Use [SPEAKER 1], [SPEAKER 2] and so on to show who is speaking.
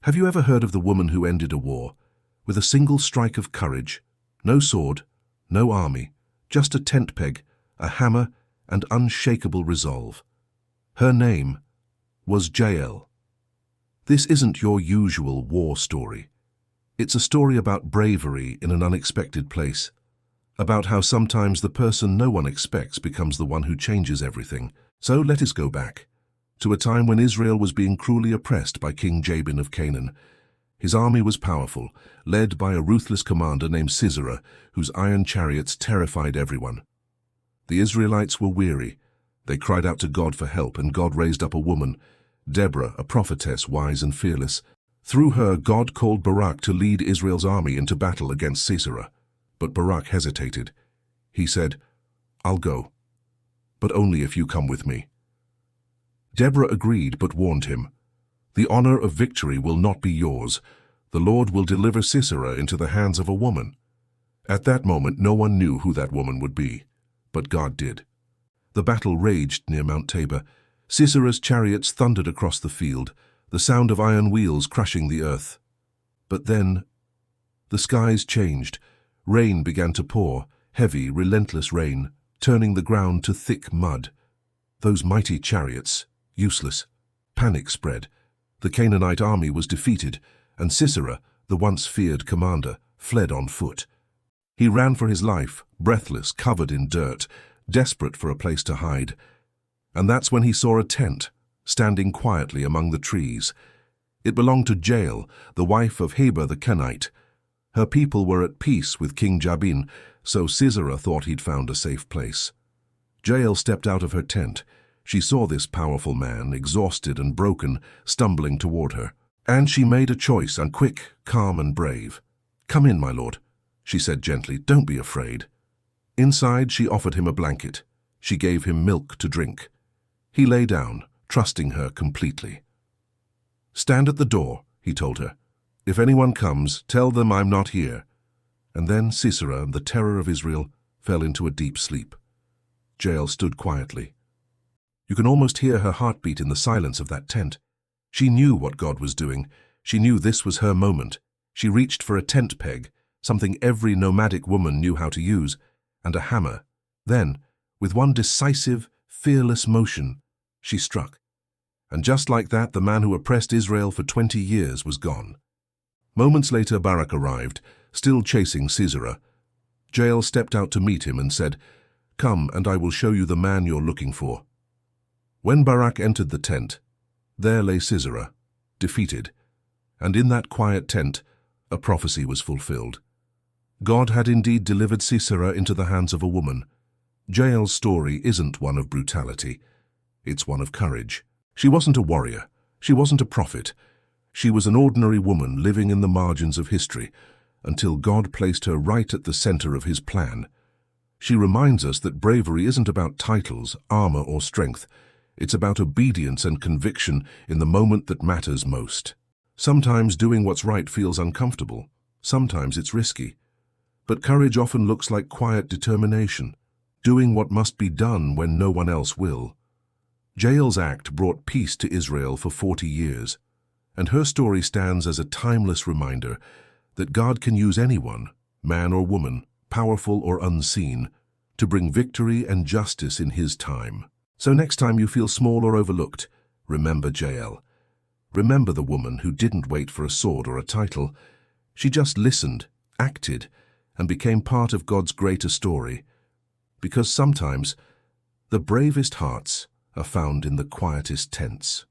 [SPEAKER 1] Have you ever heard of the woman who ended a war with a single strike of courage? No sword, no army, just a tent peg, a hammer, and unshakable resolve. Her name was JAEL. This isn't your usual war story. It's a story about bravery in an unexpected place, about how sometimes the person no one expects becomes the one who changes everything. So let us go back to a time when Israel was being cruelly oppressed by King Jabin of Canaan. His army was powerful, led by a ruthless commander named Sisera, whose iron chariots terrified everyone. The Israelites were weary. They cried out to God for help, and God raised up a woman, Deborah, a prophetess, wise and fearless. Through her, God called Barak to lead Israel's army into battle against Sisera. But Barak hesitated. He said, "I'll go, but only if you come with me." Deborah agreed, but warned him, "The honor of victory will not be yours. The Lord will deliver Sisera into the hands of a woman." At that moment, no one knew who that woman would be, but God did. The battle raged near Mount Tabor. Sisera's chariots thundered across the field, the sound of iron wheels crushing the earth. But then, the skies changed. Rain began to pour, heavy, relentless rain, turning the ground to thick mud. Those mighty chariots, useless. Panic spread. The Canaanite army was defeated, and Sisera, the once feared commander, fled on foot. He ran for his life, breathless, covered in dirt, desperate for a place to hide. And that's when he saw a tent, standing quietly among the trees. It belonged to JAEL, the wife of Heber the Kenite. Her people were at peace with King Jabin, so Sisera thought he'd found a safe place. JAEL stepped out of her tent. She saw this powerful man, exhausted and broken, stumbling toward her. And she made a choice, and quick, calm and brave. "Come in, my lord," she said gently. "Don't be afraid." Inside, she offered him a blanket. She gave him milk to drink. He lay down, trusting her completely. "Stand at the door," he told her. "If anyone comes, tell them I'm not here." And then Sisera, the terror of Israel, fell into a deep sleep. JAEL stood quietly. You can almost hear her heartbeat in the silence of that tent. She knew what God was doing. She knew this was her moment. She reached for a tent peg, something every nomadic woman knew how to use, and a hammer. Then, with one decisive, fearless motion, she struck. And just like that, the man who oppressed Israel for 20 years was gone. Moments later, Barak arrived, still chasing Sisera. JAEL stepped out to meet him and said, "Come, and I will show you the man you're looking for." When Barak entered the tent, there lay Sisera, defeated, and in that quiet tent, a prophecy was fulfilled. God had indeed delivered Sisera into the hands of a woman. JAEL's story isn't one of brutality. It's one of courage. She wasn't a warrior. She wasn't a prophet. She was an ordinary woman living in the margins of history, until God placed her right at the center of his plan. She reminds us that bravery isn't about titles, armor, or strength. It's about obedience and conviction in the moment that matters most. Sometimes doing what's right feels uncomfortable. Sometimes it's risky. But courage often looks like quiet determination, doing what must be done when no one else will. JAEL's act brought peace to Israel for 40 years, and her story stands as a timeless reminder that God can use anyone, man or woman, powerful or unseen, to bring victory and justice in his time. So next time you feel small or overlooked, remember JAEL. Remember the woman who didn't wait for a sword or a title. She just listened, acted, and became part of God's greater story. Because sometimes the bravest hearts are found in the quietest tents.